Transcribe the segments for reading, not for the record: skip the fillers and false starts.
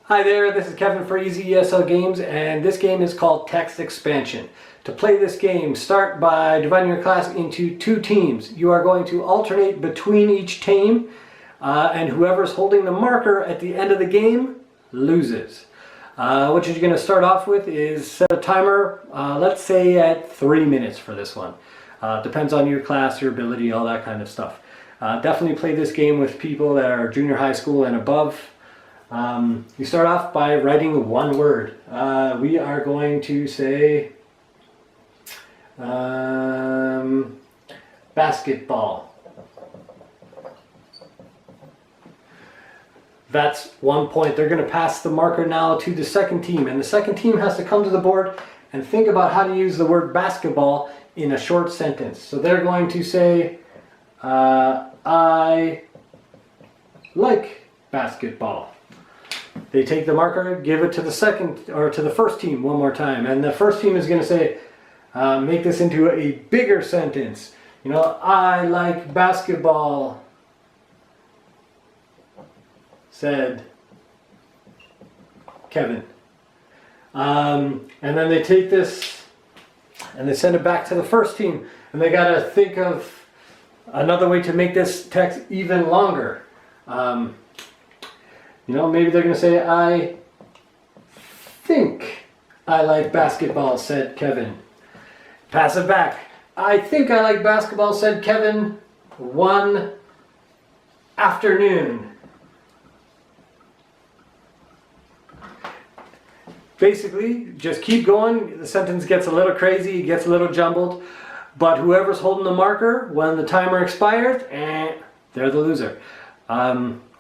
Hi there, this is Kevin for Easy ESL Games, and this game is called Text Expansion. To play this game, start by dividing your class into two teams. You are going to alternate between each team, and whoever's holding the marker at the end of the game loses. What you're going to start off with is set a timer, let's say at 3 minutes for this one. Depends on your class, your ability, all that kind of stuff. Definitely play this game with people that are junior high school and above. You start off by writing one word. We are going to say basketball. That's 1 point. They're going to pass the marker now to the second team, and the second team has to come to the board and think about how to use the word basketball in a short sentence. So they're going to say, I like basketball. They take the marker, give it to the second or to the first team one more time, and the first team is going to say, make this into a bigger sentence. You know, I like basketball, said Kevin. And then they take this and they send it back to the first team, and they got to think of another way to make this text even longer. You know, maybe they're going to say, I think I like basketball, said Kevin. Pass it back. I think I like basketball, said Kevin, one afternoon. Basically, just keep going. The sentence gets a little crazy, it gets a little jumbled, but whoever's holding the marker when the timer expires, they're the loser.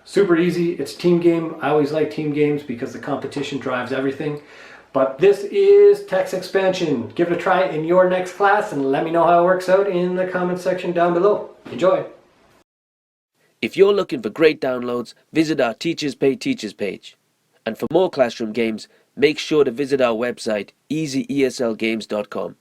Super easy. It's a team game. I always like team games because the competition drives everything. But this is Text Expansion. Give it a try in your next class and let me know how it works out in the comment section down below. Enjoy. If you're looking for great downloads, visit our Teachers Pay Teachers page. And for more classroom games, make sure to visit our website easyeslgames.com.